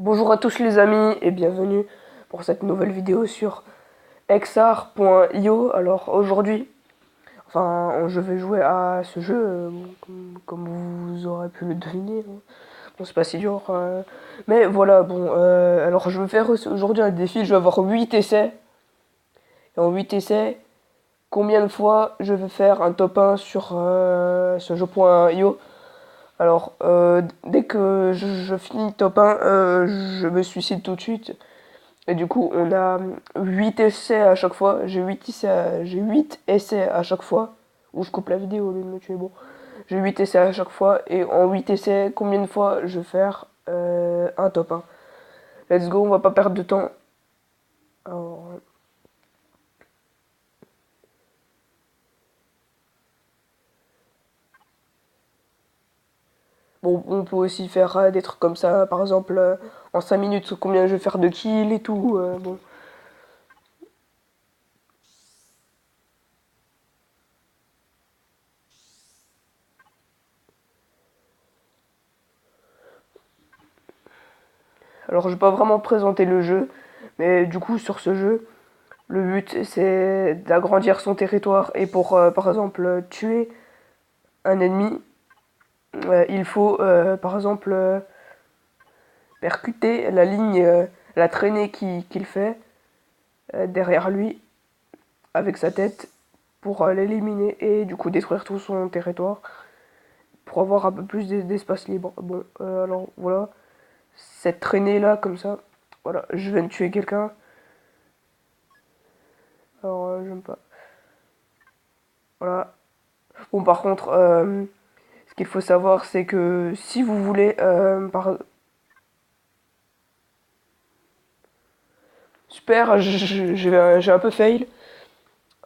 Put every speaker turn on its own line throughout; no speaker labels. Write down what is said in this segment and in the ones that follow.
Bonjour à tous les amis et bienvenue pour cette nouvelle vidéo sur xar.io. Alors aujourd'hui, je vais jouer à ce jeu, comme vous aurez pu le deviner. Bon, c'est pas si dur, mais voilà, alors je vais faire aujourd'hui un défi, je vais avoir 8 essais. Et en 8 essais, combien de fois je vais faire un top 1 sur ce jeu.io. Alors, dès que je finis top 1, je me suicide tout de suite. Et du coup, on a 8 essais à chaque fois. J'ai 8 essais à chaque fois. Ou je coupe la vidéo au lieu de me tuer. Bon, j'ai 8 essais à chaque fois. Et en 8 essais, combien de fois je vais faire un top 1? Let's go, on va pas perdre de temps. Alors, bon, on peut aussi faire des trucs comme ça. Par exemple, en 5 minutes, combien je vais faire de kills et tout. Bon. Alors, je vais pas vraiment présenter le jeu. Mais du coup, sur ce jeu, le but, c'est d'agrandir son territoire. Et pour, par exemple, tuer un ennemi, il faut, par exemple, percuter la ligne, la traînée qu'il fait derrière lui avec sa tête pour l'éliminer et du coup détruire tout son territoire pour avoir un peu plus d'espace libre. Bon, alors voilà, cette traînée là, comme ça, voilà, je viens de tuer quelqu'un. Alors, j'aime pas. Voilà. Bon, par contre, ce qu'il faut savoir, c'est que si vous voulez, super, j'ai un peu fail.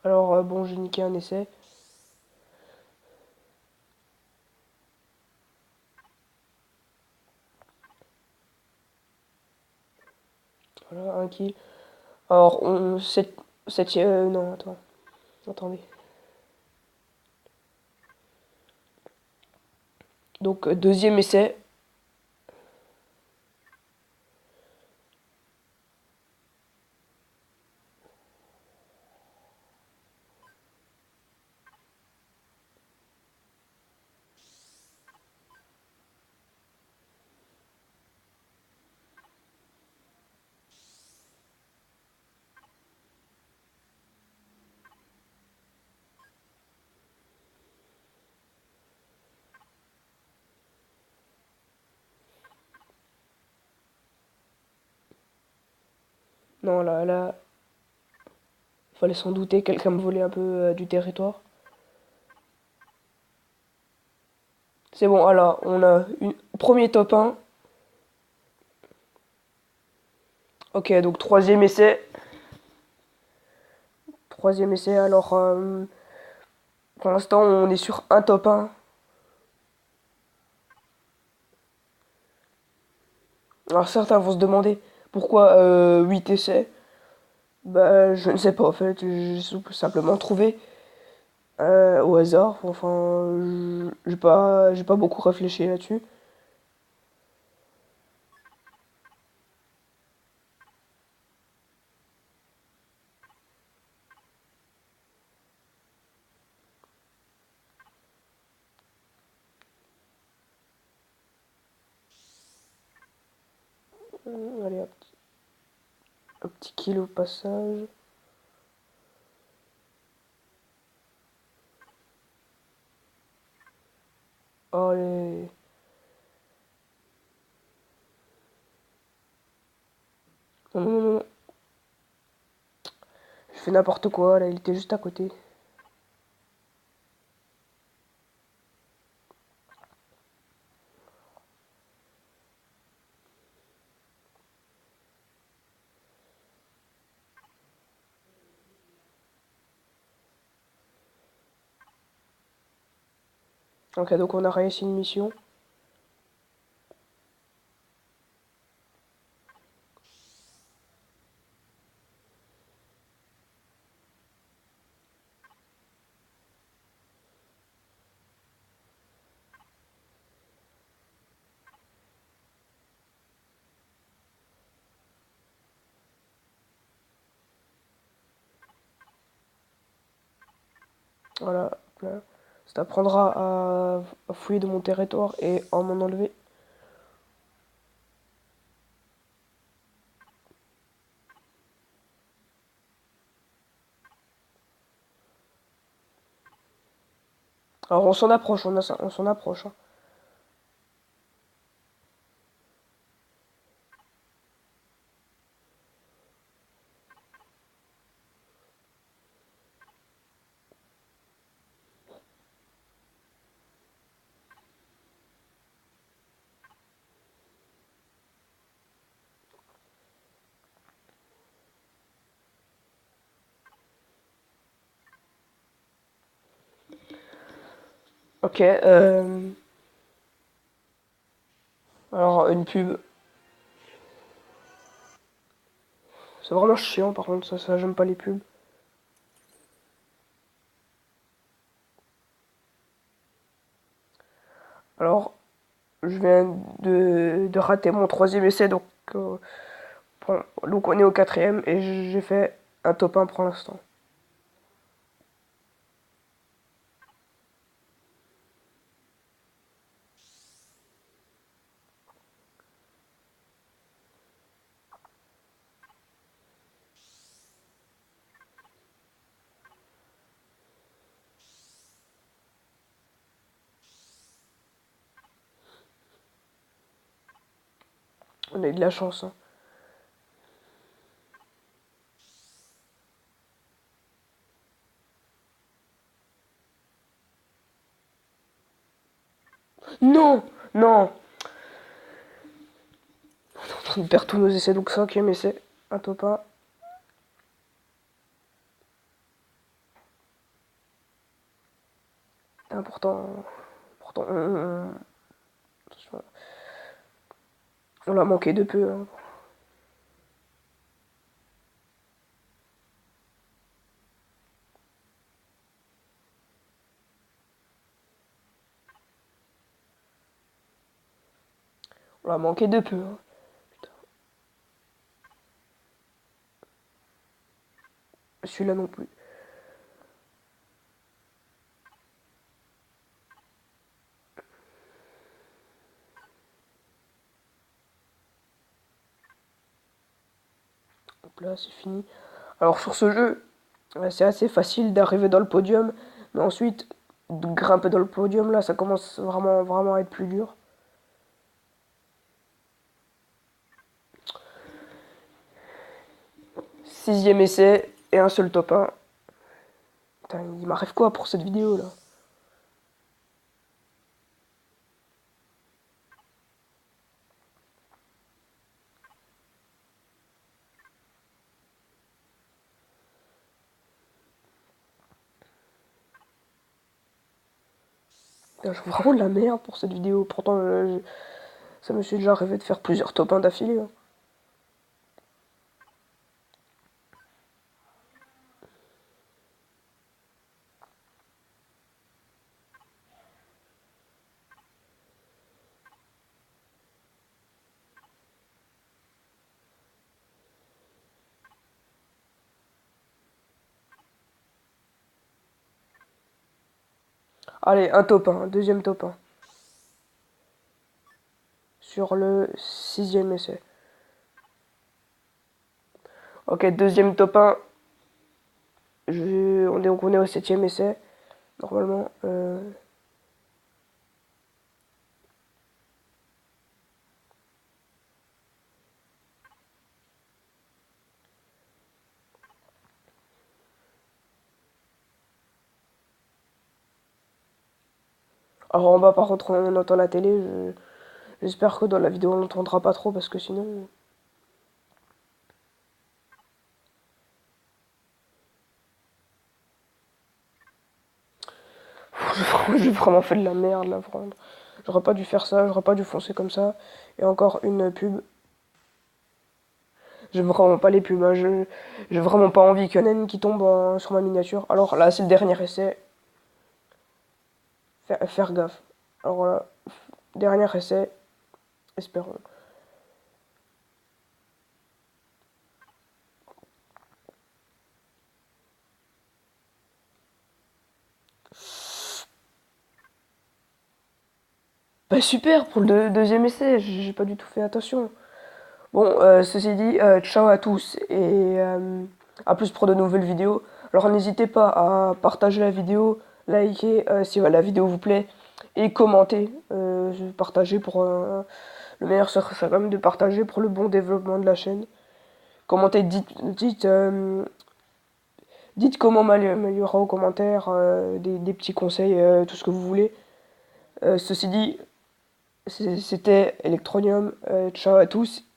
Alors, bon, j'ai niqué un essai. Voilà, un kill. Alors, non, attendez. Donc, deuxième essai. Non, là, fallait s'en douter, quelqu'un me volait un peu du territoire. C'est bon, alors, on a premier top 1. Ok, donc troisième essai. Troisième essai, alors, pour l'instant, on est sur un top 1. Alors, certains vont se demander pourquoi 8 essais. Bah, je ne sais pas, en fait, j'ai simplement trouvé au hasard. J'ai pas beaucoup réfléchi là-dessus. Allez, un petit kill au passage. Allez. Non, non, non, non. Je fais n'importe quoi, là, il était juste à côté. Ok, donc on a réussi une mission. Voilà, là. Ça t'apprendra à fouiller de mon territoire et à m'en enlever. Alors on s'en approche, on s'en approche. Hein. Ok, alors une pub. C'est vraiment chiant par contre, ça j'aime pas les pubs. Alors, je viens de rater mon troisième essai, donc on est au quatrième et j'ai fait un top 1 pour l'instant. On a eu de la chance. Hein. Non, non. On est en train de perdre tous nos essais, donc cinquième essai, un top 1. Important, pourtant on l'a manqué de peu. Hein. On l'a manqué de peu. Hein. Celui-là non plus. Donc là, c'est fini. Alors sur ce jeu, c'est assez facile d'arriver dans le podium, mais ensuite, de grimper dans le podium, là, ça commence vraiment à être plus dur. Sixième essai et un seul top 1. Putain, il m'arrive quoi pour cette vidéo là? Putain, je fais vraiment de la merde pour cette vidéo. Pourtant, ça me suis déjà arrivé de faire plusieurs top 1 d'affilée. Hein. Allez, un top 1, un deuxième top 1. Sur le sixième essai. Ok, deuxième top 1. On est au septième essai. Normalement. Alors en bas, par contre, on entend la télé. J'espère que dans la vidéo, on l'entendra pas trop parce que sinon. J'ai vraiment fait de la merde là, vraiment. J'aurais pas dû faire ça, j'aurais pas dû foncer comme ça. Et encore une pub. J'aime vraiment pas les pubs. Hein. J'ai vraiment pas envie qu'il y en ait une qui tombe sur ma miniature. Alors là, c'est le dernier essai. Faire gaffe. Alors là, dernier essai. Espérons. Bah super pour le deuxième essai, j'ai pas du tout fait attention. Bon, ceci dit, ciao à tous et à plus pour de nouvelles vidéos. Alors n'hésitez pas à partager la vidéo, liker si la vidéo vous plaît et commenter. Partager pour le meilleur serait quand même de partager pour le bon développement de la chaîne. Commentez, dites comment m'améliorer aux commentaires, des petits conseils, tout ce que vous voulez. Ceci dit, c'était Electronium. Ciao à tous